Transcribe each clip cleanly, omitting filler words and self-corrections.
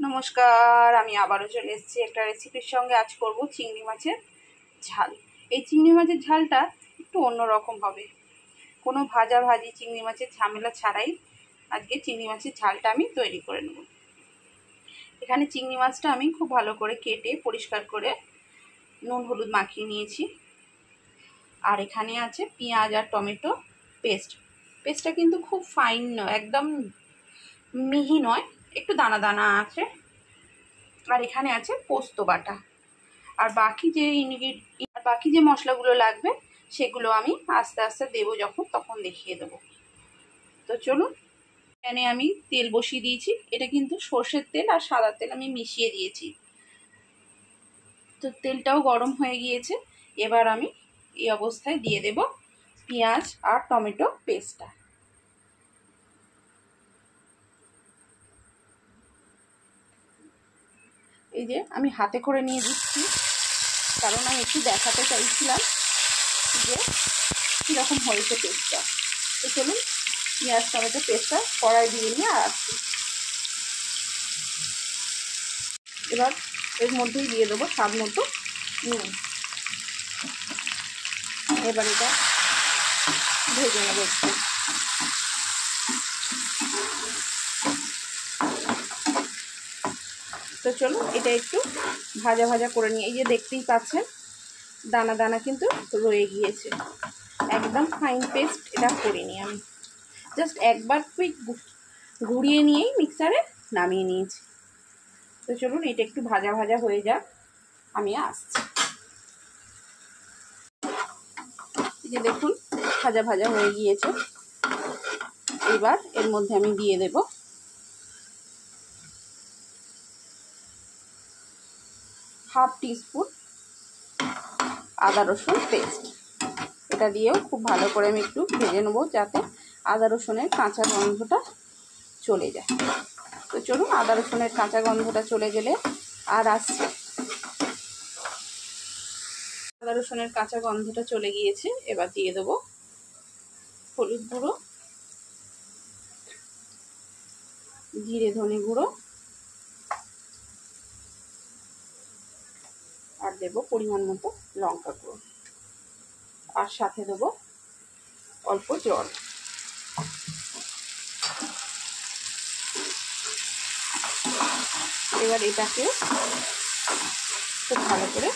নমস্কার, আমি আবারও চলে এসেছি একটা রেসিপির সঙ্গে। আজ করব চিংড়ি মাছের ঝাল। এই চিংড়ি মাছের ঝালটা একটু অন্যরকম হবে, কোনো ভাজি চিংড়ি মাছের ঝামেলা ছাড়াই আজকে চিংড়ি মাছের ঝালটা আমি তৈরি করে নেব। এখানে চিংড়ি মাছটা আমি খুব ভালো করে কেটে পরিষ্কার করে নুন হলুদ মাখিয়ে নিয়েছি। আর এখানে আছে পেঁয়াজ আর টমেটো পেস্টটা কিন্তু খুব ফাইন নয়, একদম মিহি নয়, একটু দানা দানা আছে। আর এখানে আছে পোস্ত বাটা। আর বাকি যে মশলাগুলো লাগবে সেগুলো আমি আস্তে আস্তে দেবো, তখন দেখিয়ে দেবো। তো চলুন, এখানে আমি তেল বসিয়ে দিয়েছি। এটা কিন্তু সর্ষের তেল আর সাদা তেল আমি মিশিয়ে দিয়েছি। তো তেলটাও গরম হয়ে গিয়েছে। এবার আমি এই অবস্থায় দিয়ে দেব পেঁয়াজ আর টমেটো পেস্টটা। এই যে আমি হাতে করে নিয়ে দিচ্ছি, কারণ আমি একটু দেখাতে চাইছিলাম যে কীরকম হয়েছে পেস্টটা। তো চলুন, পেঁয়াজ টমেটো পেস্টটা কড়াই দিয়ে নিয়ে আসছি। এবার এর মধ্যেই দিয়ে দেবো স্বাদ মতো নুন। এবার এটা ভেজে নেবো একটু। তো চলুন, এটা একটু ভাজা ভাজা করে নিয়ে, এই যে দেখতেই পাচ্ছেন দানা দানা কিন্তু রয়ে গিয়েছে। একদম ফাইন পেস্ট এটা করিনি আমি, জাস্ট একবার কুইক ঘুরিয়ে নিয়েই মিক্সারে নামিয়ে নিয়েছি। তো চলুন, এটা একটু ভাজা ভাজা হয়ে যাক, আমি আসছি। এই যে দেখুন ভাজা ভাজা হয়ে গিয়েছে। এবার এর মধ্যে আমি দিয়ে দেব হাফ টিস্পুন আদা রসুন পেস্ট। এটা দিয়েও খুব ভালো করে আমি একটু ভেজে নেবো, যাতে আদা রসুনের কাঁচা গন্ধটা চলে যায়। তো চলুন, আদা রসুনের কাঁচা গন্ধটা চলে গেলে আর আসছে। আদা রসুনের কাঁচা গন্ধটা চলে গিয়েছে। এবার দিয়ে দেবো হলুদ গুঁড়ো, জিরে ধনে গুঁড়ো, আর দেবো পরিমাণ মতো লঙ্কা গুঁড়ো, আর সাথে দেবো অল্প জল। এবার এটাকে খুব ভালো করে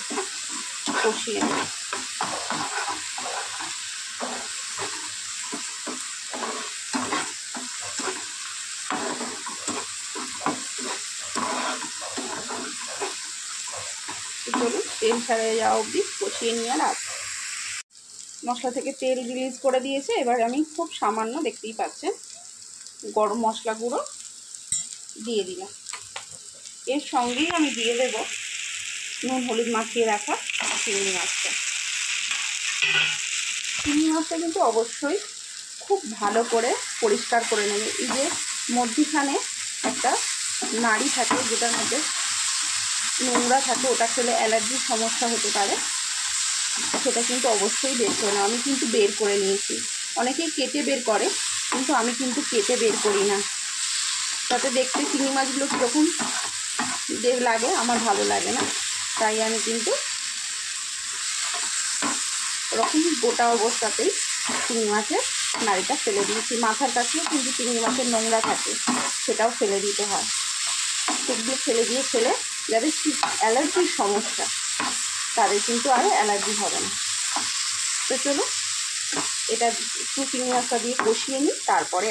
কষিয়ে নেব। চলুন, তেল ছাড়া যাওয়া অবধি কষিয়ে নিয়ে আর মশলা থেকে তেল রিলিজ করে দিয়েছে। এবার আমি খুব সামান্য, দেখতেই পাচ্ছেন, গরম মশলা গুঁড়ো দিয়ে দিলাম। এর সঙ্গেই আমি দিয়ে দেব নুন হলুদ মাখিয়ে রাখা চিংড়ি মাছটা। চিংড়ি মাছটা কিন্তু অবশ্যই খুব ভালো করে পরিষ্কার করে নেবে। এই যে মধ্যিখানে একটা নাড়ি থাকে, যেটার মধ্যে নোংরা থাকে, ওটা খেলে অ্যালার্জির সমস্যা হতে পারে। সেটা কিন্তু অবশ্যই বের করে নাও। আমি কিন্তু বের করে নিয়েছি। অনেকেই কেটে বের করে, কিন্তু আমি কিন্তু কেটে বের করি না। তাতে দেখতে চিংড়ি মাছগুলো কীরকম লাগে, আমার ভালো লাগে না। তাই আমি কিন্তু এরকম গোটা অবস্থাতেই চিংড়ি মাছের নাড়িটা ফেলে দিয়েছি। মাথার কাছেও কিন্তু চিংড়ি মাছের নোংরা থাকে, সেটাও ফেলে দিতে হয়। সেগুলো ফেলে দিয়ে যাদের অ্যালার্জির সমস্যা, তাদের কিন্তু আর অ্যালার্জি হবে না। তো চলো, এটা একটু চিংড়ি মাছটা দিয়ে কষিয়ে নিই, তারপরে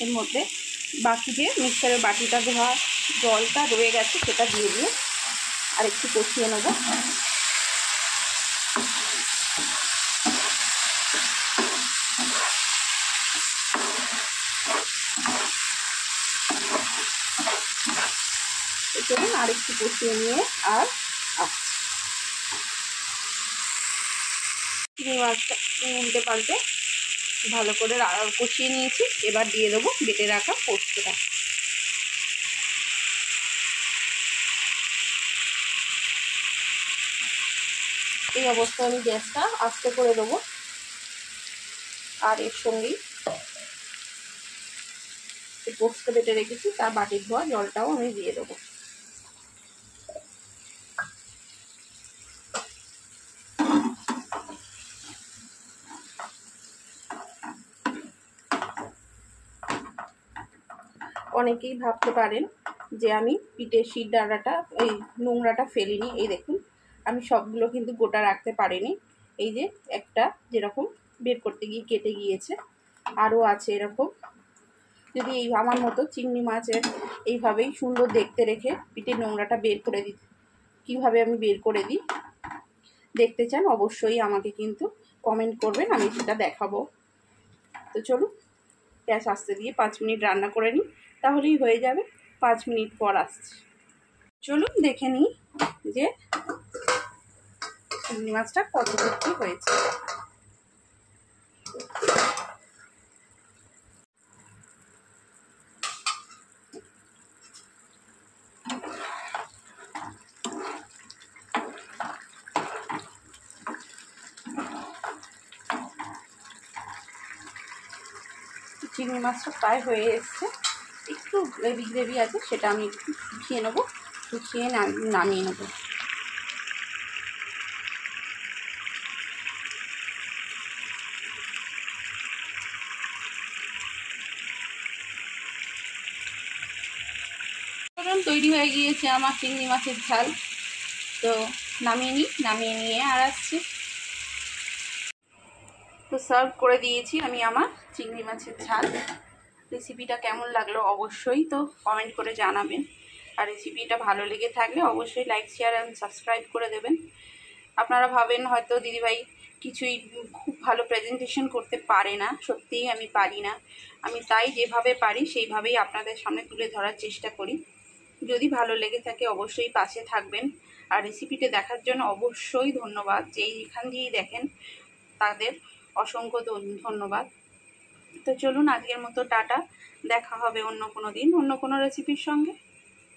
এর মধ্যে বাকি যে মিক্সারের বাটিটা ধোয়া জলটা রয়ে গেছে সেটা দিয়ে আর একটু কষিয়ে নেব। চলুন, আর একটু কষিয়ে নিয়ে আর আসছি। চিংড়ি মাছটা উল্টে পাল্টে ভালো করে কষিয়ে নিয়েছি। এবার দিয়ে দেবো বেটে রাখা পোস্তটা। এই অবস্থায় আমি গ্যাসটা আস্তে করে দেবো। আর এর সঙ্গেই পোস্ত বেটে রেখেছি তার বাটির ধোয়া জলটাও আমি দিয়ে দেবো। অনেকেই ভাবতে পারেন যে আমি পিঠের শির ডাঁড়াটা এই নোংরাটা ফেলিনি। এই দেখুন আমি সবগুলো কিন্তু গোটা রাখতে পারিনি। এই যে একটা যেরকম বের করতে গিয়ে কেটে গিয়েছে, আরও আছে এরকম। যদি এই আমার মতো চিংড়ি মাছের এইভাবেই সুন্দর দেখতে রেখে পিঠের নোংরাটা বের করে দিই, কীভাবে আমি বের করে দিই দেখতে চান অবশ্যই আমাকে কিন্তু কমেন্ট করবেন, আমি সেটা দেখাবো। তো চলুন গ্যাস আস্তে দিয়ে 5 মিনিট রান্না করে নিই, তাহলেই হয়ে যাবে। 5 মিনিট পর আসছি। চলুন দেখে নিই যে চিংড়ি মাছটা কতটুকু হয়েছে। চিংড়ি মাছটা প্রায় হয়ে এসছে, একটু গ্রেভি গ্রেভি আছে, সেটা আমি একটু শুকিয়ে নেবো, শুকিয়ে নামিয়ে নেবো। তৈরি হয়ে গিয়েছে আমার চিংড়ি মাছের ঝাল। তো নামিয়ে নিয়ে আর আসছি। তো সার্ভ করে দিয়েছি আমি আমার চিংড়ি মাছের ঝাল। রেসিপিটা কেমন লাগলো অবশ্যই তো কমেন্ট করে জানাবেন, আর রেসিপিটা ভালো লেগে থাকলে অবশ্যই লাইক শেয়ার অ্যান্ড সাবস্ক্রাইব করে দেবেন। আপনারা ভাবেন হয়তো দিদিভাই কিছুই খুব ভালো প্রেজেন্টেশন করতে পারে না, সত্যিই আমি পারি না। আমি তাই যেভাবে পারি সেইভাবেই আপনাদের সামনে তুলে ধরার চেষ্টা করি। যদি ভালো লেগে থাকে অবশ্যই পাশে থাকবেন, আর রেসিপিটা দেখার জন্য অবশ্যই ধন্যবাদ। যেই এখান দিয়েই দেখেন তাদের অসংখ্য ধন্যবাদ। তো চলুন আজকের মতো টাটা, দেখা হবে অন্য কোনো দিন অন্য কোনো রেসিপির সঙ্গে।